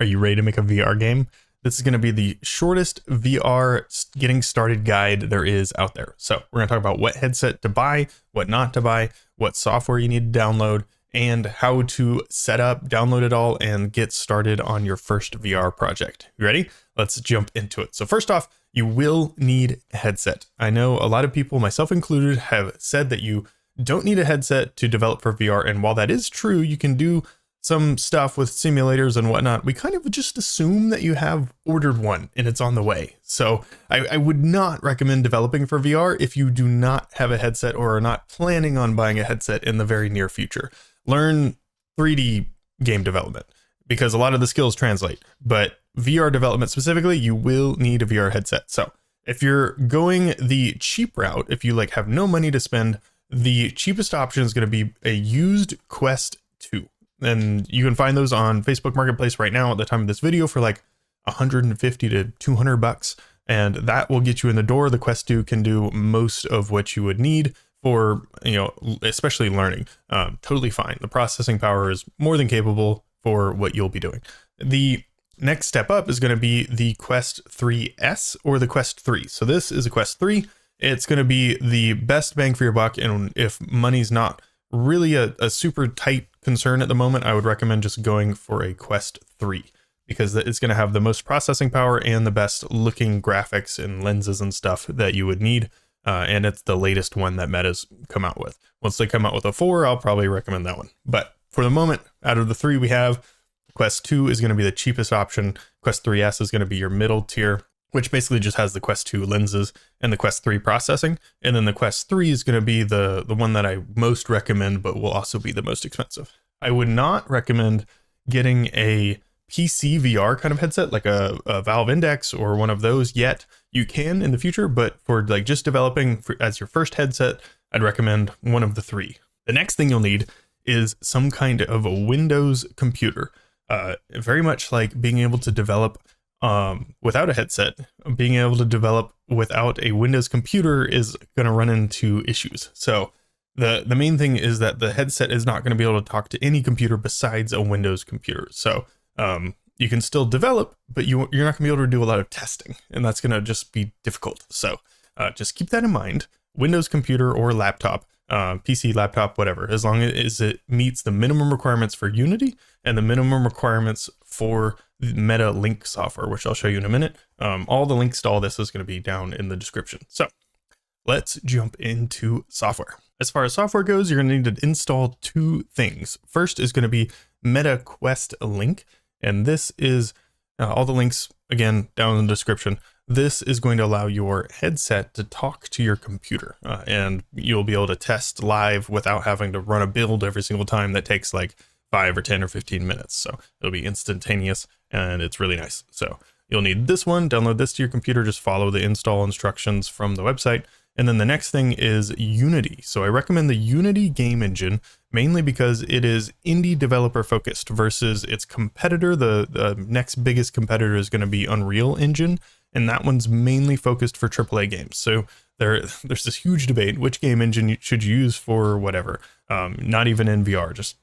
Are you ready to make a VR game? This is going to be the shortest VR getting started guide there is out there. So we're going to talk about what headset to buy, what not to buy, what software you need to download, and how to set up, download it all, and get started on your first VR project. You ready? Let's jump into it. So first off, you will need a headset. I know a lot of people, myself included, have said that you don't need a headset to develop for VR. And while that is true, you can do some stuff with simulators and whatnot. We kind of just assume that you have ordered one and it's on the way. So I would not recommend developing for VR if you do not have a headset or are not planning on buying a headset in the very near future. Learn 3D game development because a lot of the skills translate, but VR development specifically, you will need a VR headset. So if you're going the cheap route, if you have no money to spend, the cheapest option is going to be a used Quest 2. And you can find those on Facebook Marketplace right now at the time of this video for like 150 to 200 bucks. And that will get you in the door. The Quest 2 can do most of what you would need for, especially learning. Totally fine. The processing power is more than capable for what you'll be doing. The next step up is going to be the Quest 3S or the Quest 3. So this is a Quest 3. It's going to be the best bang for your buck. And if money's not really a super tight concern at the moment, I would recommend just going for a Quest 3 because it's going to have the most processing power and the best looking graphics and lenses and stuff that you would need. And it's the latest one that Meta's come out with. Once they come out with a 4, I'll probably recommend that one. But for the moment, out of the 3 we have, Quest 2 is going to be the cheapest option. Quest 3S is going to be your middle tier, which basically just has the Quest 2 lenses and the Quest 3 processing. And then the Quest 3 is going to be the one that I most recommend, but will also be the most expensive. I would not recommend getting a PC VR kind of headset, like a Valve Index or one of those yet. You can in the future, but for just developing as your first headset, I'd recommend one of the 3. The next thing you'll need is some kind of a Windows computer. Very much like being able to develop without a headset, being able to develop without a Windows computer is going to run into issues. So the main thing is that the headset is not going to be able to talk to any computer besides a Windows computer. So you can still develop, but you're not going to be able to do a lot of testing, and that's going to just be difficult. So just keep that in mind. Windows computer or laptop, PC, laptop, whatever, as long as it meets the minimum requirements for Unity and the minimum requirements for the Meta Link software, which I'll show you in a minute. All the links to all this is going to be down in the description. So let's jump into software. As far as software goes, you're going to need to install 2 things. First is going to be Meta Quest Link, and this is all the links, again, down in the description. This is going to allow your headset to talk to your computer, and you'll be able to test live without having to run a build every single time that takes like 5 or 10 or 15 minutes. So it'll be instantaneous, and it's really nice. So you'll need this one, download this to your computer, just follow the install instructions from the website. And then the next thing is Unity. So I recommend the Unity game engine, mainly because it is indie developer focused versus its competitor. The next biggest competitor is going to be Unreal Engine, and that one's mainly focused for AAA games. So there's this huge debate, which game engine should you use for whatever, not even in VR, just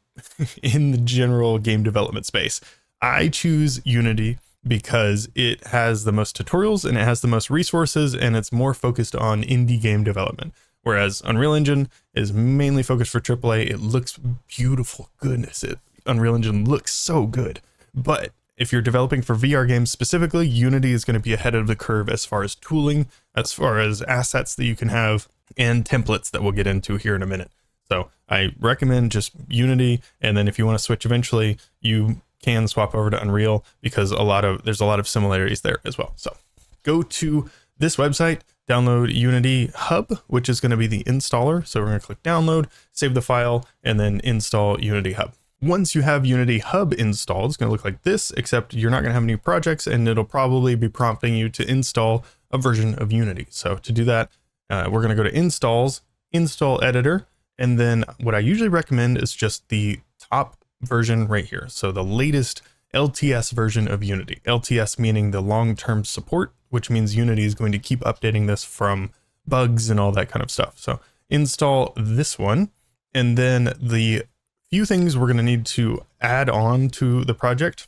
in the general game development space. I choose Unity because it has the most tutorials and it has the most resources, and it's more focused on indie game development. Whereas Unreal Engine is mainly focused for AAA. It looks beautiful. Goodness, Unreal Engine looks so good. But if you're developing for VR games specifically, Unity is going to be ahead of the curve as far as tooling, as far as assets that you can have, and templates that we'll get into here in a minute. So I recommend just Unity, and then if you want to switch eventually, you can swap over to Unreal because there's a lot of similarities there as well. So go to this website, download Unity Hub, which is going to be the installer. So we're going to click download, save the file, and then install Unity Hub. Once you have Unity Hub installed, it's going to look like this, except you're not going to have any projects, and it'll probably be prompting you to install a version of Unity. So to do that, we're going to go to installs, install editor, and then what I usually recommend is just the top version right here. So the latest LTS version of Unity. LTS meaning the long-term support, which means Unity is going to keep updating this from bugs and all that kind of stuff. So install this one, and then the few things we're going to need to add on to the project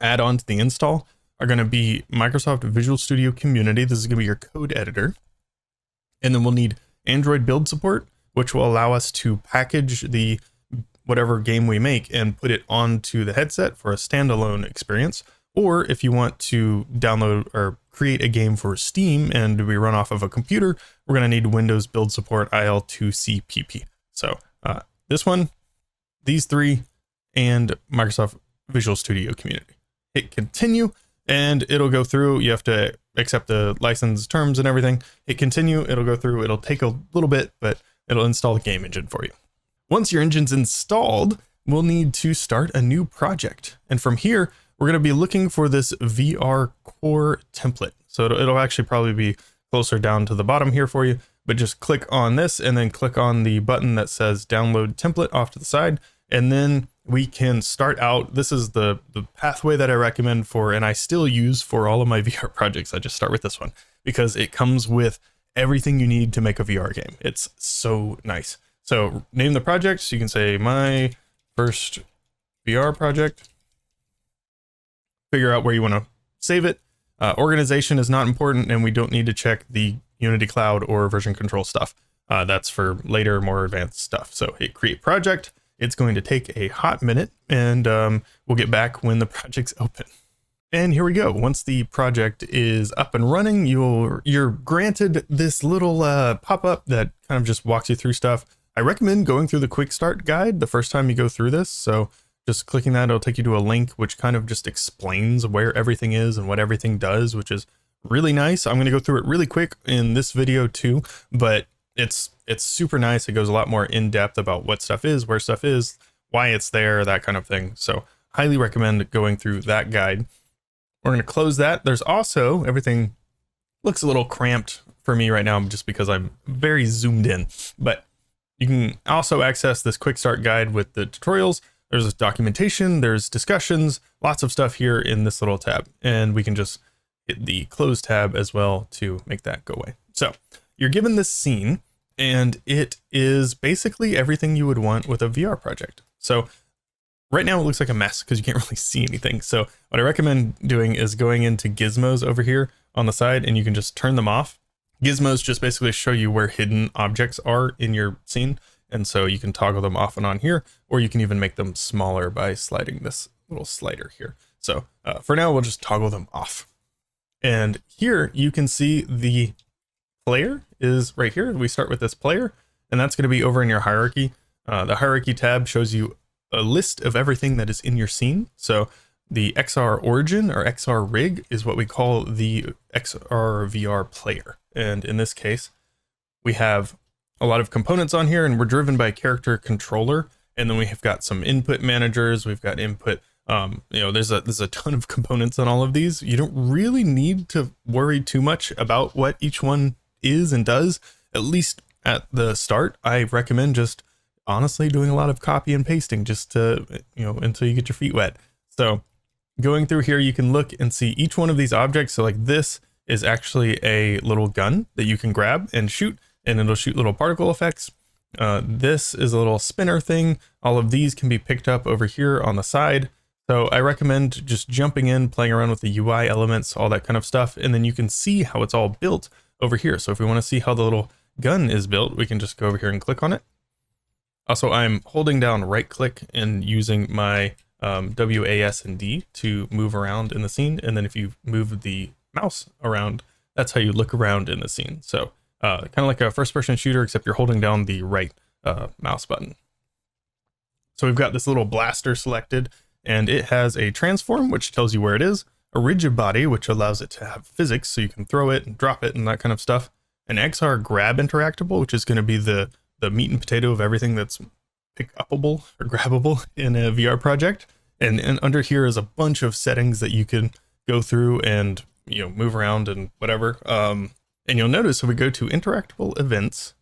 add on to the install are going to be Microsoft Visual Studio Community. This is going to be your code editor. And then we'll need Android build support, which will allow us to package the whatever game we make and put it onto the headset for a standalone experience. Or if you want to download or create a game for Steam and we run off of a computer, we're going to need Windows build support IL2CPP. So this one, these three, and Microsoft Visual Studio Community. Hit continue and it'll go through. You have to accept the license terms and everything. Hit continue, it'll go through. It'll take a little bit, but it'll install the game engine for you. Once your engine's installed, we'll need to start a new project. And from here, we're going to be looking for this VR core template. So it'll actually probably be closer down to the bottom here for you, but just click on this and then click on the button that says download template off to the side. And then we can start out. This is the pathway that I recommend for, and I still use for all of my VR projects. I just start with this one because it comes with everything you need to make a VR game. It's so nice. So name the project. So you can say my first VR project. Figure out where you want to save it. Organization is not important, and we don't need to check the Unity Cloud or version control stuff. That's for later, more advanced stuff. So hit create project. It's going to take a hot minute, and we'll get back when the project's open. And here we go. Once the project is up and running, you're granted this little pop-up that kind of just walks you through stuff. I recommend going through the quick start guide the first time you go through this. So just clicking that, it'll take you to a link which kind of just explains where everything is and what everything does, which is really nice. I'm going to go through it really quick in this video too, but it's super nice. It goes a lot more in depth about what stuff is, where stuff is, why it's there, that kind of thing. So highly recommend going through that guide. We're going to close that. There's also, everything looks a little cramped for me right now just because I'm very zoomed in, but you can also access this quick start guide with the tutorials. There's documentation, there's discussions, lots of stuff here in this little tab, and we can just hit the close tab as well to make that go away. So you're given this scene, and it is basically everything you would want with a VR project. So right now it looks like a mess because you can't really see anything. So what I recommend doing is going into gizmos over here on the side, and you can just turn them off. Gizmos just basically show you where hidden objects are in your scene. And so you can toggle them off and on here, or you can even make them smaller by sliding this little slider here. So for now, we'll just toggle them off. And here you can see the player is right here. We start with this player, and that's going to be over in your hierarchy. The hierarchy tab shows you a list of everything that is in your scene. So the XR origin or XR rig is what we call the XR VR player. And in this case, we have a lot of components on here, and we're driven by character controller. And then we have got some input managers. We've got input, there's a ton of components on all of these. You don't really need to worry too much about what each one is and does, at least at the start. I recommend just honestly doing a lot of copy and pasting just to, until you get your feet wet. So going through here, you can look and see each one of these objects. So like this is actually a little gun that you can grab and shoot, and it'll shoot little particle effects. This is a little spinner thing. All of these can be picked up over here on the side. So I recommend just jumping in, playing around with the UI elements, all that kind of stuff. And then you can see how it's all built over here. So if we want to see how the little gun is built, we can just go over here and click on it. Also, I'm holding down right click and using my WAS and D to move around in the scene. And then if you move the mouse around, that's how you look around in the scene. So kind of like a first person shooter, except you're holding down the right mouse button. So we've got this little blaster selected, and it has a transform, which tells you where it is, a rigid body, which allows it to have physics, so you can throw it and drop it and that kind of stuff, an XR grab interactable, which is going to be the meat and potato of everything that's pick-upable or grabbable in a VR project. And under here is a bunch of settings that you can go through and move around and whatever. And you'll notice if we go to interactable events,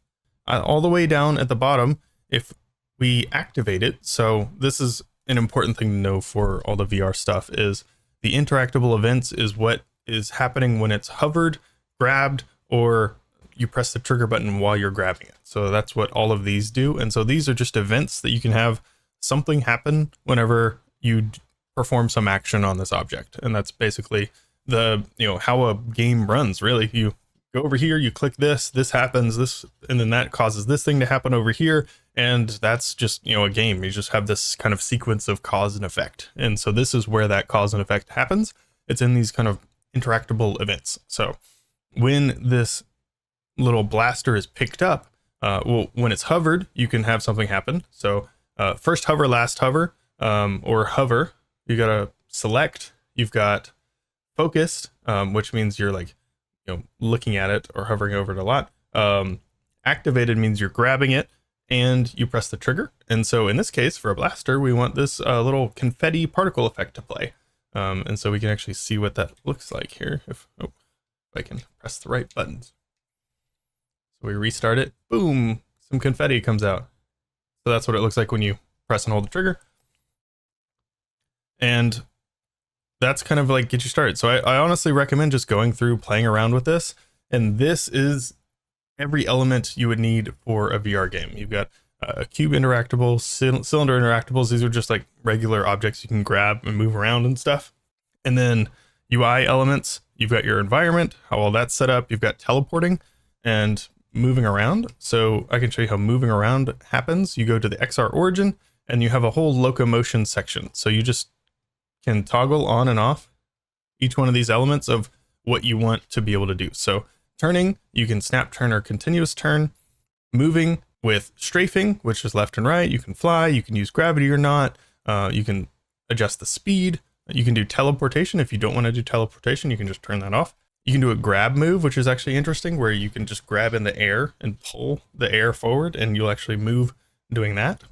all the way down at the bottom, if we activate it, so this is an important thing to know for all the VR stuff, is the interactable events is what is happening when it's hovered, grabbed, or you press the trigger button while you're grabbing it. So that's what all of these do. And so these are just events that you can have something happen whenever you perform some action on this object. And that's basically the, how a game runs, really. You go over here, you click this, this happens, this, and then that causes this thing to happen over here. And that's just, a game. You just have this kind of sequence of cause and effect. And so this is where that cause and effect happens. It's in these kind of interactable events. So when this little blaster is picked up, when it's hovered, you can have something happen. So first hover, last hover, or hover, you gotta select. You've got focused, which means you're like, looking at it or hovering over it a lot. Activated means you're grabbing it and you press the trigger. And so in this case, for a blaster, we want this little confetti particle effect to play. And so we can actually see what that looks like here. If I can press the right buttons. So we restart it, boom, some confetti comes out. So that's what it looks like when you press and hold the trigger. And that's kind of like get you started. So I honestly recommend just going through, playing around with this. And this is every element you would need for a VR game. You've got a cube interactable, cylinder interactables. These are just like regular objects you can grab and move around and stuff. And then UI elements, you've got your environment, how all that's set up. You've got teleporting and moving around. So I can show you how moving around happens. You go to the XR origin and you have a whole locomotion section. So you just can toggle on and off each one of these elements of what you want to be able to do. So turning, you can snap turn or continuous turn. Moving with strafing, which is left and right. You can fly, you can use gravity or not. You can adjust the speed. You can do teleportation. If you don't want to do teleportation, you can just turn that off. You can do a grab move, which is actually interesting, where you can just grab in the air and pull the air forward and you'll actually move doing that.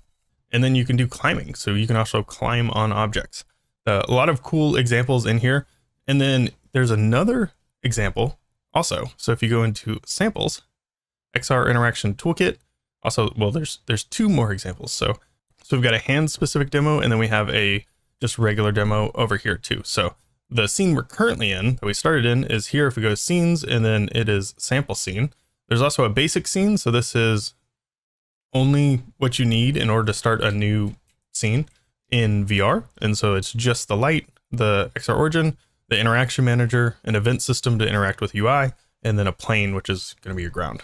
And then you can do climbing. So you can also climb on objects. A lot of cool examples in here. And then there's another example also. So if you go into samples, XR interaction toolkit, also, well, there's two more examples. So we've got a hand specific demo and then we have a just regular demo over here too. So the scene we're currently in, that we started in, is here. If we go to scenes and then it is sample scene. There's also a basic scene. So this is only what you need in order to start a new scene in VR. And so it's just the light, the XR origin, the interaction manager, an event system to interact with UI, and then a plane, which is going to be your ground.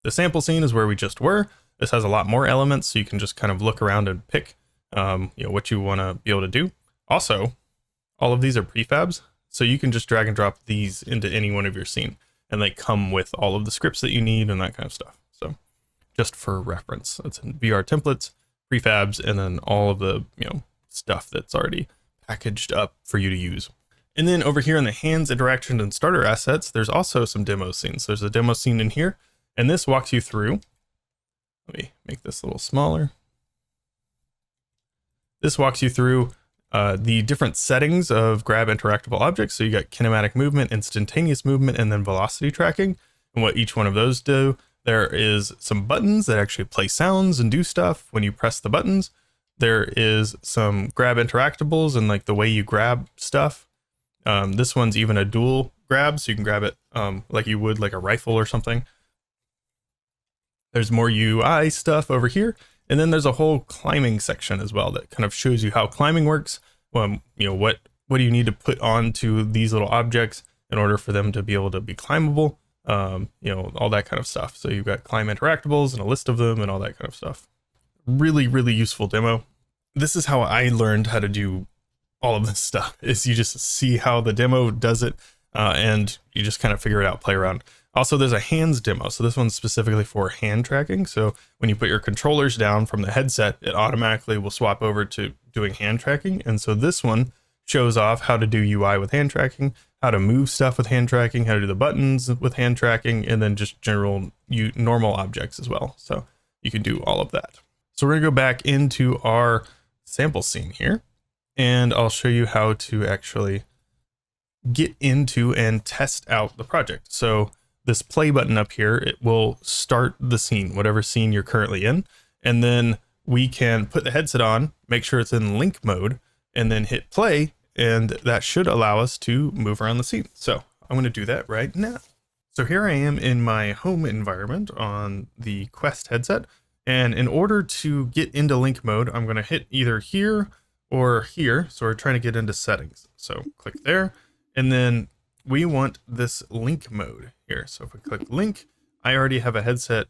The sample scene is where we just were. This has a lot more elements, so you can just kind of look around and pick what you want to be able to do. Also, all of these are prefabs, so you can just drag and drop these into any one of your scene, and they come with all of the scripts that you need and that kind of stuff. So just for reference, it's in VR templates, prefabs, and then all of the stuff that's already packaged up for you to use. And then over here in the hands, interaction, and starter assets, there's also some demo scenes. So there's a demo scene in here, and this walks you through. Let me make this a little smaller. This walks you through the different settings of grab interactable objects. So you got kinematic movement, instantaneous movement, and then velocity tracking, and what each one of those do. There is some buttons that actually play sounds and do stuff when you press the buttons. There is some grab interactables and like the way you grab stuff. This one's even a dual grab, so you can grab it like you would like a rifle or something. There's more UI stuff over here. And then there's a whole climbing section as well that kind of shows you how climbing works. What do you need to put onto these little objects in order for them to be able to be climbable? All that kind of stuff. So you've got climb interactables and a list of them and all that kind of stuff. Really, really useful demo. This is how I learned how to do all of this stuff, is you just see how the demo does it and you just kind of figure it out, play around. Also, there's a hands demo. So this one's specifically for hand tracking. So when you put your controllers down from the headset, it automatically will swap over to doing hand tracking. And so this one shows off how to do UI with hand tracking, how to move stuff with hand tracking, how to do the buttons with hand tracking, and then just general normal objects as well. So you can do all of that. So we're gonna go back into our sample scene here, and I'll show you how to actually get into and test out the project. So this play button up here, it will start the scene, whatever scene you're currently in. And then we can put the headset on, make sure it's in link mode, and then hit play. And that should allow us to move around the scene. So I'm gonna do that right now. So here I am in my home environment on the Quest headset. And in order to get into link mode, I'm gonna hit either here or here. So we're trying to get into settings. So click there, and then we want this link mode here. So if we click link, I already have a headset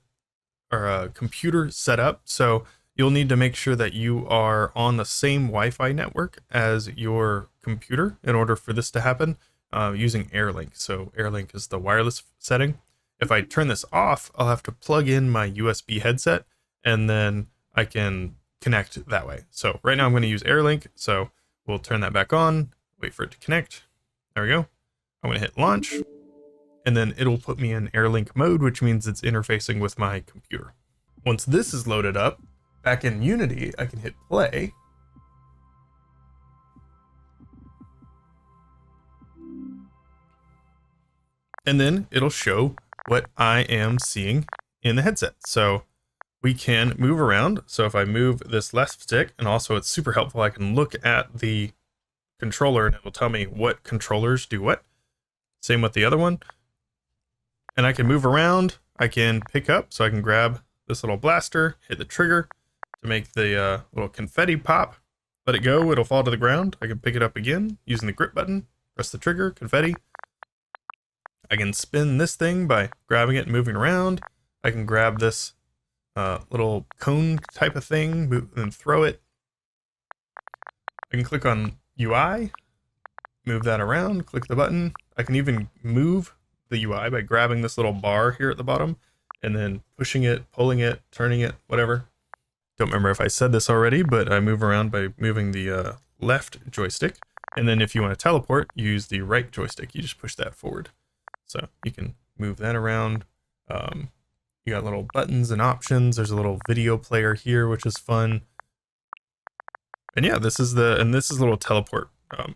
or a computer set up. So you'll need to make sure that you are on the same Wi-Fi network as your computer in order for this to happen, using AirLink. So AirLink is the wireless setting. If I turn this off, I'll have to plug in my USB headset, and then I can connect that way. So right now I'm going to use AirLink. So we'll turn that back on, wait for it to connect. There we go. I'm going to hit launch, and then it'll put me in AirLink mode, which means it's interfacing with my computer. Once this is loaded up, back in Unity, I can hit play. And then it'll show what I am seeing in the headset. So we can move around. So if I move this left stick, and also it's super helpful, I can look at the controller and it will tell me what controllers do what. Same with the other one. And I can move around. I can pick up, so I can grab this little blaster, hit the trigger to make the little confetti pop. Let it go, it'll fall to the ground. I can pick it up again using the grip button, press the trigger, confetti. I can spin this thing by grabbing it and moving around. I can grab this little cone type of thing, move, and throw it. I can click on UI, move that around, click the button. I can even move the UI by grabbing this little bar here at the bottom and then pushing it, pulling it, turning it, whatever. Don't remember if I said this already, but I move around by moving the left joystick. And then if you want to teleport, use the right joystick. You just push that forward. So you can move that around. You got little buttons and options. There's a little video player here, which is fun. And yeah, this is a little teleport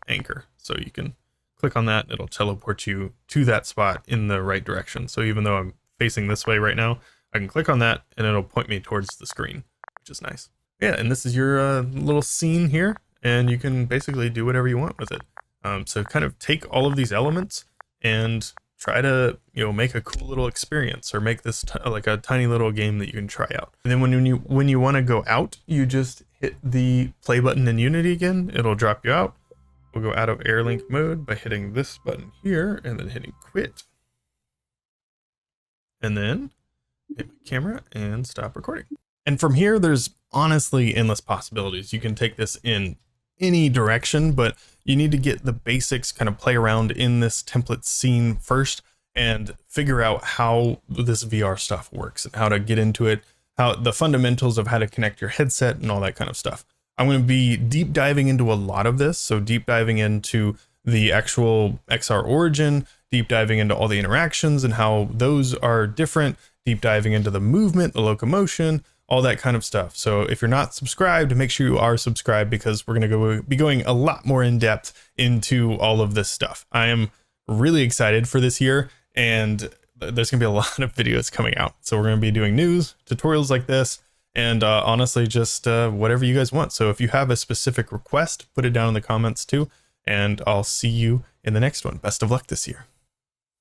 anchor. So you can click on that, it'll teleport you to that spot in the right direction. So even though I'm facing this way right now, I can click on that and it'll point me towards the screen, which is nice. Yeah, and this is your little scene here, and you can basically do whatever you want with it. So kind of take all of these elements and try to, make a cool little experience, or make this like a tiny little game that you can try out. And then when you want to go out, you just hit the play button in Unity again. It'll drop you out. We'll go out of AirLink mode by hitting this button here and then hitting quit. And then hit my camera and stop recording. And from here, there's honestly endless possibilities. You can take this in any direction, but you need to get the basics, kind of play around in this template scene first and figure out how this VR stuff works and how to get into it, how the fundamentals of how to connect your headset and all that kind of stuff. I'm going to be deep diving into a lot of this. So deep diving into the actual XR origin, deep diving into all the interactions and how those are different, deep diving into the movement, the locomotion, all that kind of stuff. So if you're not subscribed, make sure you are subscribed, because we're going to be going a lot more in depth into all of this stuff. I am really excited for this year, and there's going to be a lot of videos coming out. So we're going to be doing news, tutorials like this, and honestly, just whatever you guys want. So if you have a specific request, put it down in the comments too, and I'll see you in the next one. Best of luck this year.